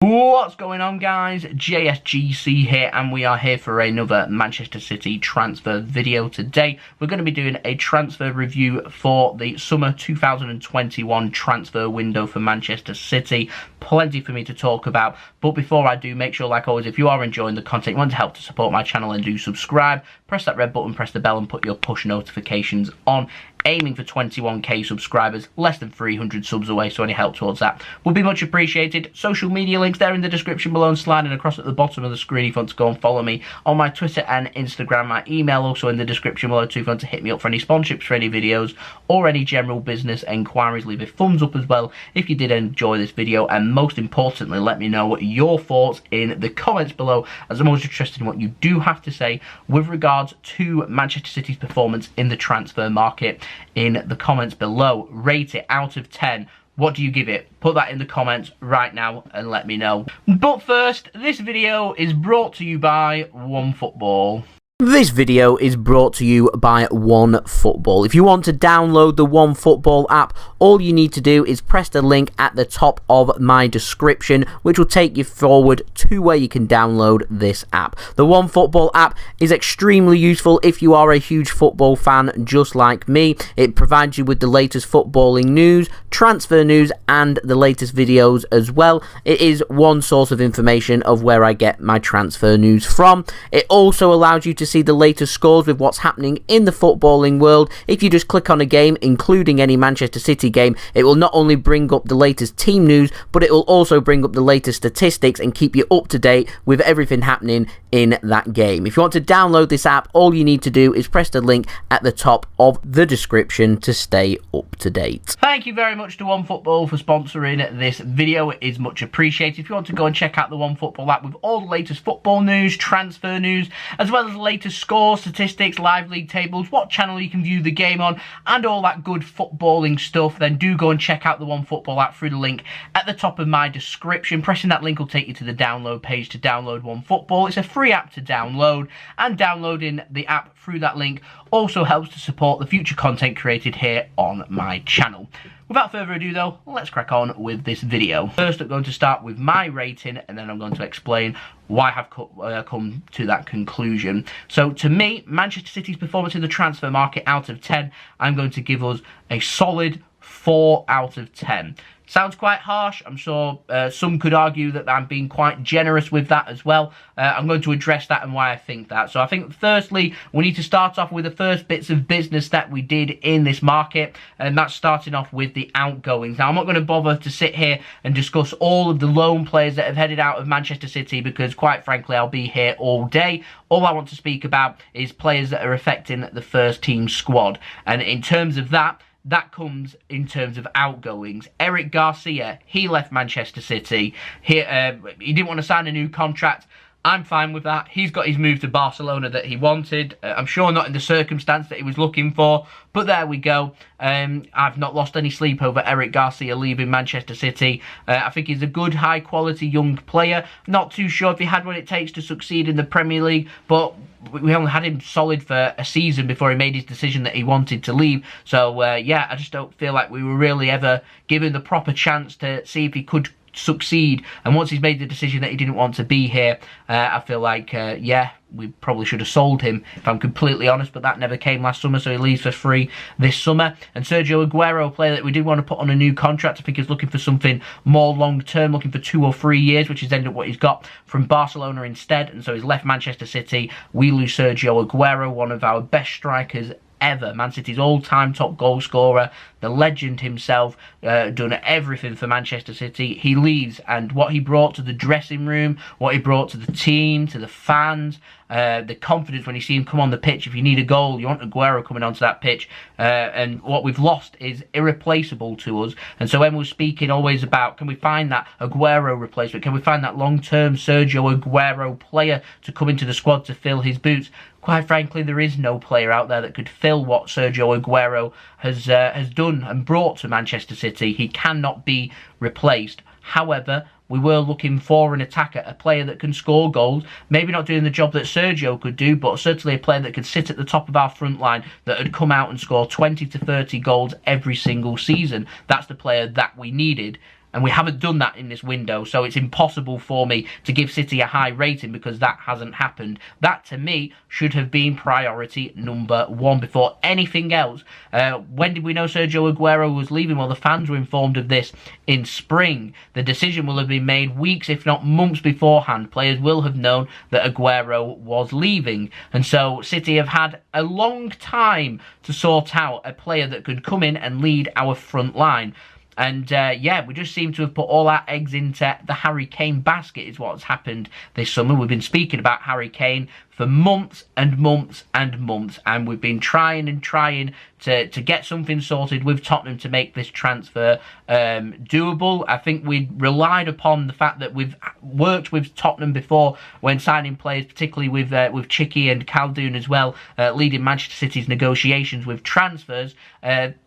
What's going on, guys? JSGC here, and we are here for another Manchester City transfer video. Today we're going to be doing a transfer review for the summer 2021 transfer window for Manchester City. Plenty for me to talk about, but before I do, make sure, like always, if you are enjoying the content, you want to help to support my channel, and do subscribe, press that red button, press the bell, and put your push notifications on. Aiming for 21k subscribers, less than 300 subs away, so any help towards that would be much appreciated. Social media links there in the description below and sliding across at the bottom of the screen if you want to go and follow me on my Twitter and Instagram. My email also in the description below too if you want to hit me up for any sponsorships for any videos or any general business enquiries. Leave a thumbs up as well if you did enjoy this video, and most importantly, let me know what your thoughts in the comments below, as I'm always interested in what you do have to say with regards to Manchester City's performance in the transfer market. In the comments below, rate it out of 10. What do you give it? Put that in the comments right now and let me know. But first, this video is brought to you by OneFootball. This video is brought to you by OneFootball. If you want to download the OneFootball app, all you need to do is press the link at the top of my description, which will take you forward to where you can download this app. The OneFootball app is extremely useful if you are a huge football fan just like me. It provides you with the latest footballing news, transfer news, and the latest videos as well. It is one source of information of where I get my transfer news from. It also allows you to see the latest scores with what's happening in the footballing world. If you just click on a game, including any Manchester City game, it will not only bring up the latest team news, but it will also bring up the latest statistics and keep you up to date with everything happening in that game. If you want to download this app, all you need to do is press the link at the top of the description to stay up to date. Thank you very much to OneFootball for sponsoring this video. It is much appreciated. If you want to go and check out the OneFootball app with all the latest football news, transfer news, as well as the latest scores, statistics, live league tables, what channel you can view the game on, and all that good footballing stuff, then do go and check out the OneFootball app through the link at the top of my description. Pressing that link will take you to the download page to download OneFootball. It's a free app to download, and downloading the app through that link also helps to support the future content created here on my channel. Without further ado though, let's crack on with this video. First, I'm going to start with my rating, and then I'm going to explain why I've come to that conclusion. So to me, Manchester City's performance in the transfer market out of 10, I'm going to give us a solid 4 out of 10. Sounds quite harsh. I'm sure some could argue that I'm being quite generous with that as well. I'm going to address that and why I think that. So I think firstly, we need to start off with the first bits of business that we did in this market, and that's starting off with the outgoings. Now, I'm not going to bother to sit here and discuss all of the loan players that have headed out of Manchester City, because quite frankly, I'll be here all day. All I want to speak about is players that are affecting the first team squad. And in terms of that comes in terms of outgoings. Eric Garcia, he left Manchester City. He didn't want to sign a new contract. I'm fine with that. He's got his move to Barcelona that he wanted. I'm sure not in the circumstance that he was looking for, but there we go. I've not lost any sleep over Eric Garcia leaving Manchester City. I think he's a good, high-quality young player. Not too sure if he had what it takes to succeed in the Premier League, but we only had him solid for a season before he made his decision that he wanted to leave. So, yeah, I just don't feel like we were really ever given the proper chance to see if he could succeed. And once he's made the decision that he didn't want to be here, I feel like, yeah, we probably should have sold him, if I'm completely honest, but that never came last summer, so he leaves for free this summer. And Sergio Aguero, a player that we did want to put on a new contract, I think he's looking for something more long-term, looking for 2 or 3 years, which is ended up what he's got from Barcelona instead, and so he's left Manchester City. We lose Sergio Aguero, one of our best strikers ever, Man City's all-time top goal scorer, the legend himself, done everything for Manchester City. He leaves, and what he brought to the dressing room, what he brought to the team, to the fans, the confidence when you see him come on the pitch. If you need a goal, you want Aguero coming onto that pitch, and what we've lost is irreplaceable to us. And so when we're speaking always about, can we find that Aguero replacement, can we find that long-term Sergio Aguero player to come into the squad to fill his boots, quite frankly, there is no player out there that could fill what Sergio Aguero has done and brought to Manchester City. He cannot be replaced. However, we were looking for an attacker, a player that can score goals, maybe not doing the job that Sergio could do, but certainly a player that could sit at the top of our front line, that had come out and score 20 to 30 goals every single season. That's the player that we needed. And we haven't done that in this window, so it's impossible for me to give City a high rating because that hasn't happened. That, to me, should have been priority number one before anything else. When did we know Sergio Aguero was leaving? Well, the fans were informed of this in spring. The decision will have been made weeks, if not months beforehand. Players will have known that Aguero was leaving. And so City have had a long time to sort out a player that could come in and lead our front line. And, yeah, we just seem to have put all our eggs into the Harry Kane basket is what's happened this summer. We've been speaking about Harry Kane for months and months and months, and we've been trying and trying to get something sorted with Tottenham to make this transfer doable. I think we relied upon the fact that we've worked with Tottenham before when signing players, particularly with Chicky and Khaldoon as well, leading Manchester City's negotiations with transfers.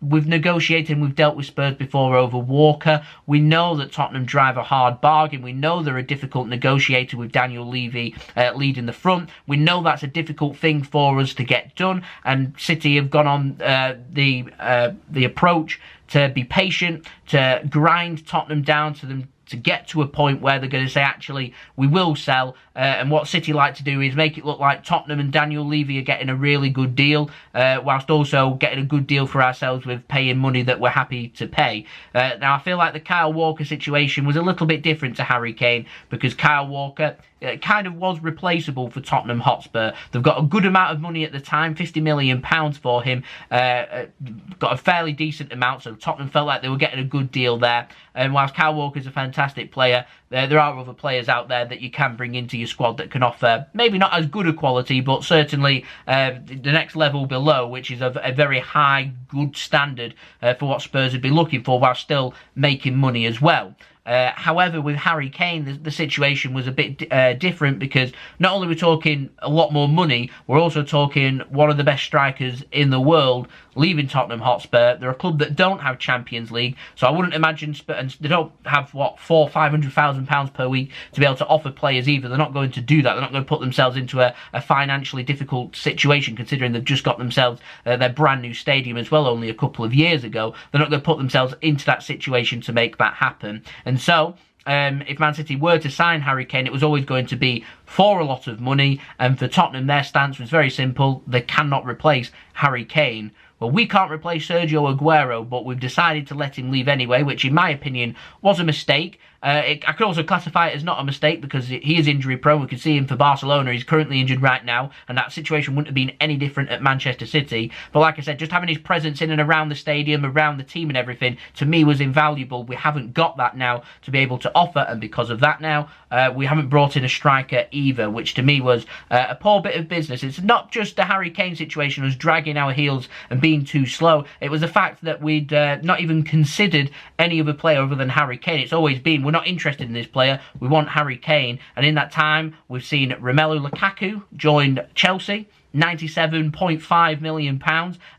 We've negotiated and we've dealt with Spurs before over Walker. We know that Tottenham drive a hard bargain. We know they're a difficult negotiator with Daniel Levy leading the front. We know that's a difficult thing for us to get done, and City have gone on the approach to be patient, to grind Tottenham down to them, to get to a point where they're going to say, actually, we will sell. And what City like to do is make it look like Tottenham and Daniel Levy are getting a really good deal, whilst also getting a good deal for ourselves with paying money that we're happy to pay. Now, I feel like the Kyle Walker situation was a little bit different to Harry Kane, because Kyle Walker kind of was replaceable for Tottenham Hotspur. They've got a good amount of money at the time, £50 million for him, got a fairly decent amount, so Tottenham felt like they were getting a good deal there. And whilst Kyle Walker's a fantastic player, there are other players out there that you can bring into your squad that can offer maybe not as good a quality, but certainly the next level below, which is a very high, good standard for what Spurs would be looking for, while still making money as well. However, with Harry Kane, the situation was a bit different, because not only are we talking a lot more money, we're also talking one of the best strikers in the world leaving Tottenham Hotspur. They're a club that don't have Champions League, so I wouldn't imagine, and they don't have, what, £500,000 per week to be able to offer players either. They're not going to do that. They're not going to put themselves into a financially difficult situation, considering they've just got themselves their brand new stadium as well only a couple of years ago. They're not going to put themselves into that situation to make that happen. And so, if Man City were to sign Harry Kane, it was always going to be for a lot of money, and for Tottenham, their stance was very simple. They cannot replace Harry Kane. Well, we can't replace Sergio Aguero, but we've decided to let him leave anyway, which in my opinion was a mistake. I could also classify it as not a mistake, because he is injury prone. We could see him for Barcelona. He's currently injured right now, and that situation wouldn't have been any different at Manchester City. But like I said, just having his presence in and around the stadium, around the team and everything, to me was invaluable. We haven't got that now to be able to offer, and because of that now, we haven't brought in a striker either, which to me was a poor bit of business. It's not just the Harry Kane situation was dragging our heels and being too slow. It was the fact that we'd not even considered any other player other than Harry Kane. It's always been, we're not interested in this player, we want Harry Kane. And in that time, we've seen Romelu Lukaku joined Chelsea, £97.5 million,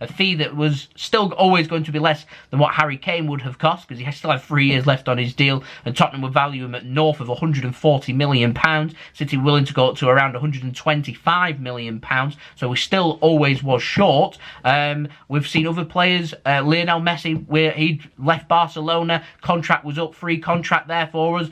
a fee that was still always going to be less than what Harry Kane would have cost, because he still had 3 years left on his deal, and Tottenham would value him at north of £140 million. City willing to go up to around £125 million, so we still always was short. We've seen other players, Lionel Messi, where he'd left Barcelona, contract was up, free contract there for us.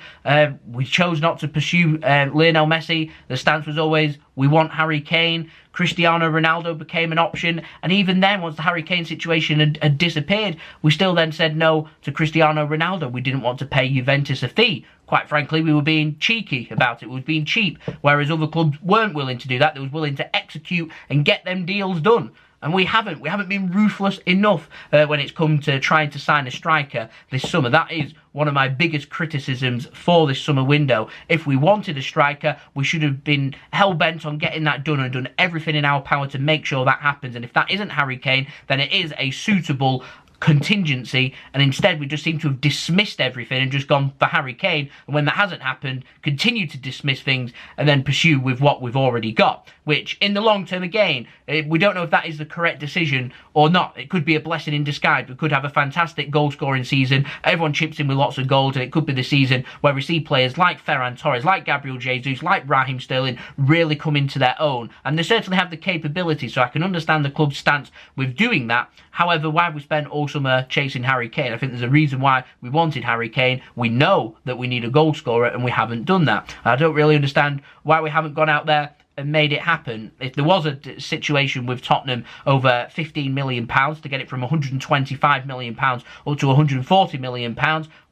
We chose not to pursue Lionel Messi. The stance was always, we want Harry Kane. Cristiano Ronaldo became an option, and even then, once the Harry Kane situation had disappeared, we still then said no to Cristiano Ronaldo. We didn't want to pay Juventus a fee. Quite frankly, we were being cheeky about it. We were being cheap, whereas other clubs weren't willing to do that. They was willing to execute and get them deals done. And we haven't. We haven't been ruthless enough when it's come to trying to sign a striker this summer. That is one of my biggest criticisms for this summer window. If we wanted a striker, we should have been hell-bent on getting that done and done everything in our power to make sure that happens. And if that isn't Harry Kane, then it is a suitable contingency, and instead we just seem to have dismissed everything and just gone for Harry Kane, and when that hasn't happened, continue to dismiss things and then pursue with what we've already got, which in the long term, again, we don't know if that is the correct decision or not. It could be a blessing in disguise. We could have a fantastic goal scoring season, everyone chips in with lots of goals, and it could be the season where we see players like Ferran Torres, like Gabriel Jesus, like Raheem Sterling really come into their own, and they certainly have the capability, so I can understand the club's stance with doing that. However, why we spent all summer chasing Harry Kane. I think there's a reason why we wanted Harry Kane. We know that we need a goal scorer, and we haven't done that. I don't really understand why we haven't gone out there and made it happen. If there was a situation with Tottenham over £15 million to get it from £125 million up to £140 million,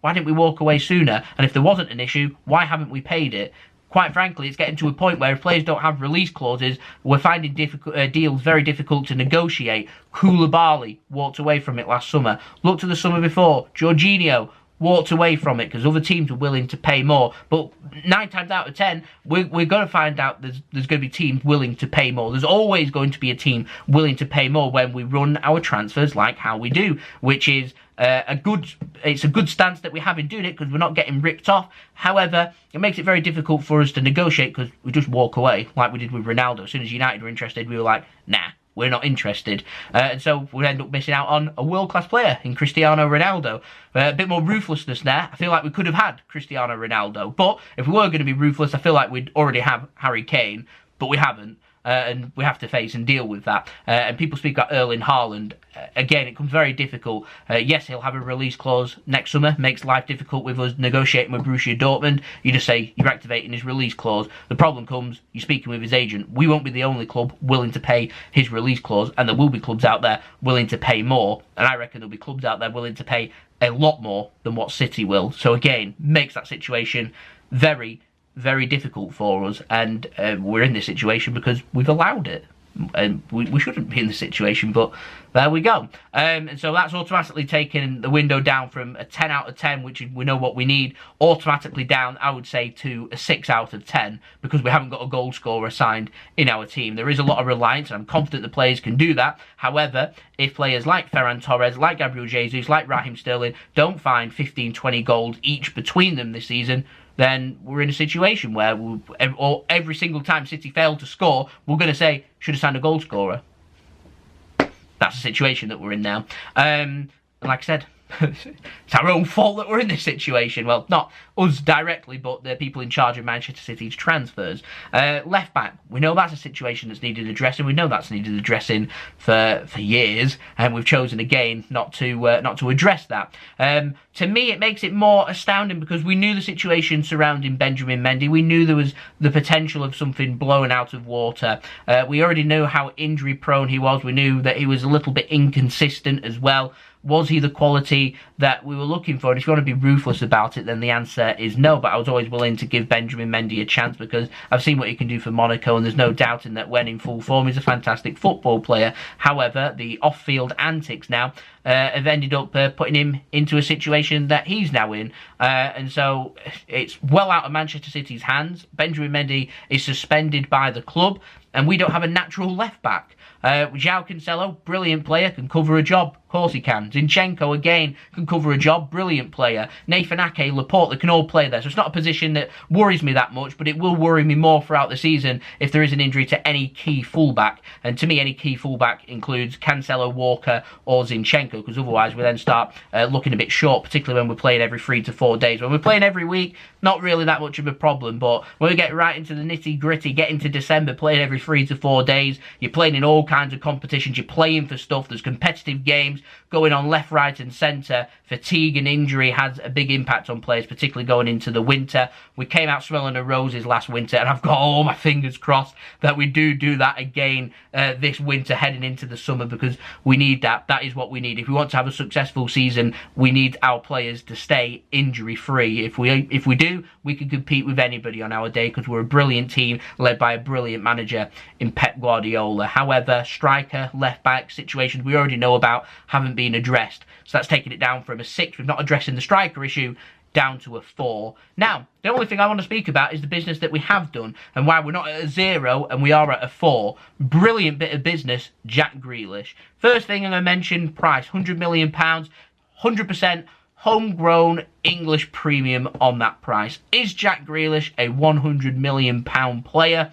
why didn't we walk away sooner? And if there wasn't an issue, why haven't we paid it? Quite frankly, it's getting to a point where if players don't have release clauses, we're finding deals very difficult to negotiate. Koulibaly walked away from it last summer. Look to the summer before. Jorginho walked away from it because other teams were willing to pay more. But 9 times out of 10, we're going to find out there's going to be teams willing to pay more. There's always going to be a team willing to pay more when we run our transfers like how we do, which is it's a good stance that we have in doing it because we're not getting ripped off. However, it makes it very difficult for us to negotiate because we just walk away like we did with Ronaldo. As soon as United were interested, we were like, nah, we're not interested. And so we end up missing out on a world-class player in Cristiano Ronaldo. A bit more ruthlessness there. I feel like we could have had Cristiano Ronaldo. But if we were going to be ruthless, I feel like we'd already have Harry Kane. But we haven't. And we have to face and deal with that. And people speak about Erling Haaland. Again, it becomes very difficult. Yes, he'll have a release clause next summer. Makes life difficult with us negotiating with Borussia Dortmund. You just say you're activating his release clause. The problem comes, you're speaking with his agent. We won't be the only club willing to pay his release clause. And there will be clubs out there willing to pay more. And I reckon there'll be clubs out there willing to pay a lot more than what City will. So again, makes that situation very difficult for us, and we're in this situation because we've allowed it. And we shouldn't be in this situation, but there we go. And so that's automatically taken the window down from a 10 out of 10, which we know what we need, automatically down, I would say, to a 6 out of 10, because we haven't got a goal scorer signed in our team. There is a lot of reliance, and I'm confident the players can do that. However, if players like Ferran Torres, like Gabriel Jesus, like Raheem Sterling don't find 15, 20 goals each between them this season, then we're in a situation where every single time City fail to score, we're going to say, should have signed a goal scorer. That's the situation that we're in now. And like I said, it's our own fault that we're in this situation. Well, not us directly, but the people in charge of Manchester City's transfers. Left back, we know that's a situation that's needed addressing. We know that's needed addressing for years, and we've chosen again not to address that. To me, it makes it more astounding because we knew the situation surrounding Benjamin Mendy. We knew there was the potential of something blown out of water. We already knew how injury prone he was. We knew that he was a little bit inconsistent as well. Was he the quality that we were looking for? And if you want to be ruthless about it, then the answer is no. But I was always willing to give Benjamin Mendy a chance because I've seen what he can do for Monaco, and there's no doubting that when in full form, he's a fantastic football player. However, the off-field antics now have ended up putting him into a situation that he's now in. And so it's well out of Manchester City's hands. Benjamin Mendy is suspended by the club, and we don't have a natural left-back. João Cancelo, brilliant player, can cover a job. Of course he can. Zinchenko, again, can cover a job. Brilliant player. Nathan Ake, Laporte, they can all play there. So it's not a position that worries me that much, but it will worry me more throughout the season if there is an injury to any key fullback. And to me, any key fullback includes Cancelo, Walker, or Zinchenko, because otherwise we then start looking a bit short, particularly when we're playing every 3 to 4 days. When we're playing every week, not really that much of a problem, but when we get right into the nitty-gritty, get into December, playing every 3 to 4 days, you're playing in all kinds of competitions, you're playing for stuff, there's competitive games going on left, right and centre. Fatigue and injury has a big impact on players, particularly going into the winter. We came out smelling of roses last winter, and I've got all my fingers crossed that we do that again this winter heading into the summer, because we need that. That is what we need. If we want to have a successful season, we need our players to stay injury-free. If we do, we can compete with anybody on our day, because we're a brilliant team led by a brilliant manager in Pep Guardiola. However, striker, left-back situations we already know about haven't been addressed. So that's taking it down from a 6, we've not addressing the striker issue, down to a 4. Now, the only thing I want to speak about is the business that we have done and why we're not at a 0 and we are at a 4. Brilliant bit of business, Jack Grealish. First thing I'm going to mention, price, £100 million, 100% homegrown English premium on that price. Is Jack Grealish a £100 million player?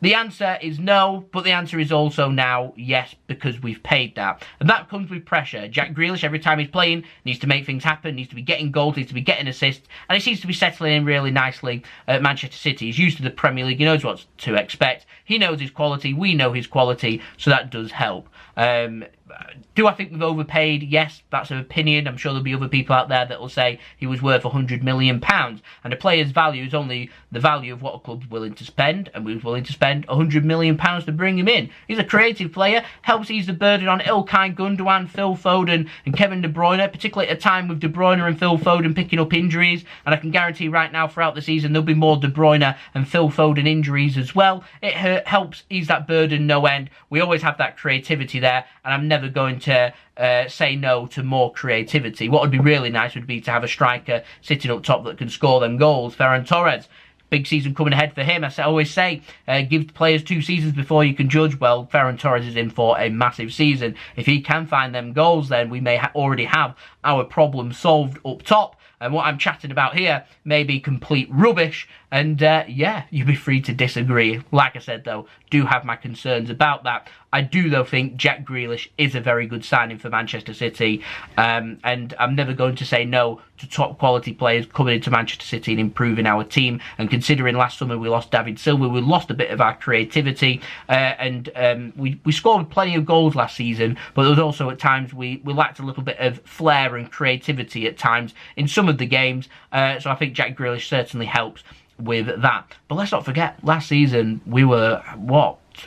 The answer is no, but the answer is also now yes, because we've paid that. And that comes with pressure. Jack Grealish, every time he's playing, needs to make things happen, needs to be getting goals, needs to be getting assists, and he seems to be settling in really nicely at Manchester City. He's used to the Premier League, he knows what to expect, he knows his quality, we know his quality, so that does help. Do I think we've overpaid? Yes, that's an opinion. I'm sure there'll be other people out there that will say he was worth £100 million. And a player's value is only the value of what a club's willing to spend, and we were willing to spend £100 million to bring him in. He's a creative player, helps ease the burden on Ilkay Gundogan, Phil Foden and Kevin De Bruyne, particularly at a time with De Bruyne and Phil Foden picking up injuries. And I can guarantee right now throughout the season there'll be more De Bruyne and Phil Foden injuries as well. It helps ease that burden no end. We always have that creativity there, and I'm never going to say no to more creativity. What would be really nice would be to have a striker sitting up top that can score them goals. Ferran Torres, big season coming ahead for him. I always say, give players 2 seasons before you can judge. Well, Ferran Torres is in for a massive season. If he can find them goals, then we may already have our problem solved up top. And what I'm chatting about here may be complete rubbish. And yeah, you'd be free to disagree. Like I said, though, do have my concerns about that. I do, though, think Jack Grealish is a very good signing for Manchester City. And I'm never going to say no to top quality players coming into Manchester City and improving our team. And considering last summer we lost David Silva, we lost a bit of our creativity. We scored plenty of goals last season, but there was also at times we lacked a little bit of flair and creativity at times in some of the games. So I think Jack Grealish certainly helps with that. But let's not forget, last season we were,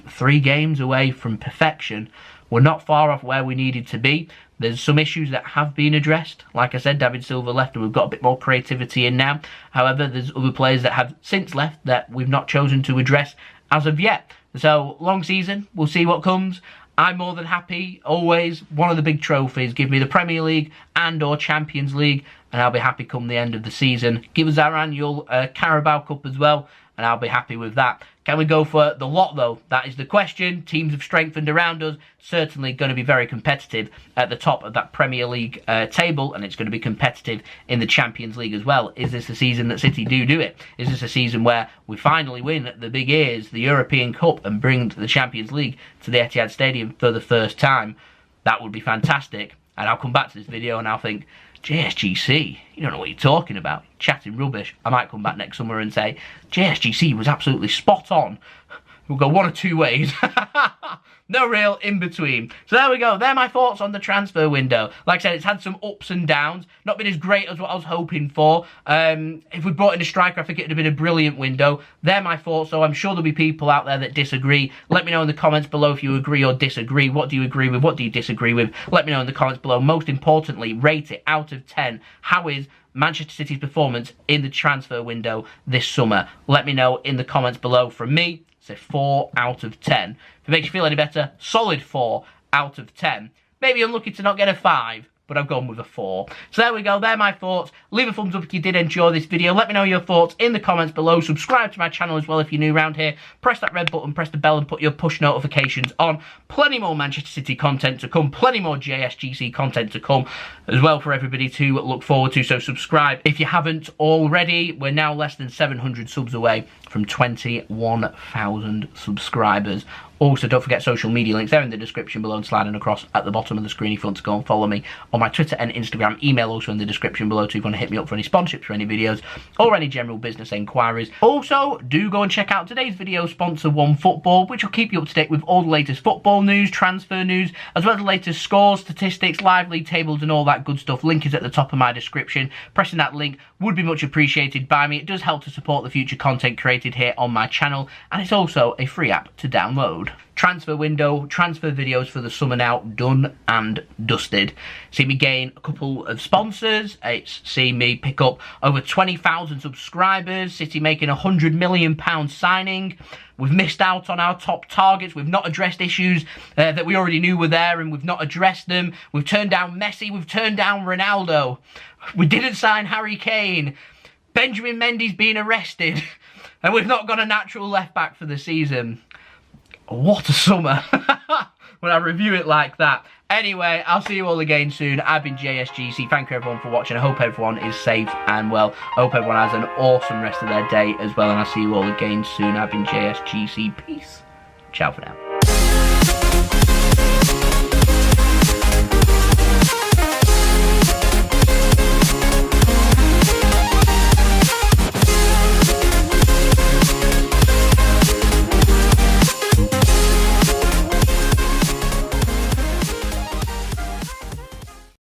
3 games away from perfection. We're not far off where we needed to be. There's some issues that have been addressed. Like I said, David Silva left and we've got a bit more creativity in now. However, there's other players that have since left that we've not chosen to address as of yet. So, long season, we'll see what comes. I'm more than happy, always, one of the big trophies. Give me the Premier League and or Champions League, and I'll be happy come the end of the season. Give us our annual Carabao Cup as well, and I'll be happy with that. Can we go for the lot, though? That is the question. Teams have strengthened around us. Certainly going to be very competitive at the top of that Premier League table, and it's going to be competitive in the Champions League as well. Is this the season that City do it? Is this a season where we finally win the big ears, the European Cup, and bring the Champions League to the Etihad Stadium for the first time? That would be fantastic. And I'll come back to this video and I'll think, JSGC, you don't know what you're talking about. You're chatting rubbish. I might come back next summer and say, JSGC was absolutely spot on. We'll go one or two ways. No real in-between. So there we go. They're my thoughts on the transfer window. Like I said, it's had some ups and downs. Not been as great as what I was hoping for. If we brought in a striker, I think it would have been a brilliant window. They're my thoughts, so I'm sure there'll be people out there that disagree. Let me know in the comments below if you agree or disagree. What do you agree with? What do you disagree with? Let me know in the comments below. Most importantly, rate it out of 10. How is Manchester City's performance in the transfer window this summer? Let me know in the comments below. From me, it's a 4 out of 10. If it makes you feel any better, solid 4 out of 10. Maybe unlucky to not get a 5, but I've gone with a 4. So there we go, they're my thoughts. Leave a thumbs up if you did enjoy this video. Let me know your thoughts in the comments below. Subscribe to my channel as well if you're new around here. Press that red button, press the bell and put your push notifications on. Plenty more Manchester City content to come. Plenty more JSGC content to come as well for everybody to look forward to. So subscribe if you haven't already. We're now less than 700 subs away from 21,000 subscribers. Also, don't forget social media links. They're in the description below and sliding across at the bottom of the screen if you want to go and follow me on my Twitter and Instagram. Email also in the description below too if you want to hit me up for any sponsorships for any videos or any general business enquiries. Also, do go and check out today's video sponsor, OneFootball, which will keep you up to date with all the latest football news, transfer news, as well as the latest scores, statistics, live league tables and all that good stuff. Link is at the top of my description. Pressing that link would be much appreciated by me. It does help to support the future content created here on my channel, and it's also a free app to download. Transfer window, transfer videos for the summer now done and dusted. See me gain a couple of sponsors. It's seen me pick up over 20,000 subscribers. City making £100 million signing. We've missed out on our top targets. We've not addressed issues that we already knew were there, and we've not addressed them. We've turned down Messi. We've turned down Ronaldo. We didn't sign Harry Kane. Benjamin Mendes being arrested. And we've not got a natural left back for the season. What a summer when I review it like that. Anyway, I'll see you all again soon. I've been JSGC. Thank you everyone for watching. I hope everyone is safe and well. I hope everyone has an awesome rest of their day as well. And I'll see you all again soon. I've been JSGC. Peace. Ciao for now.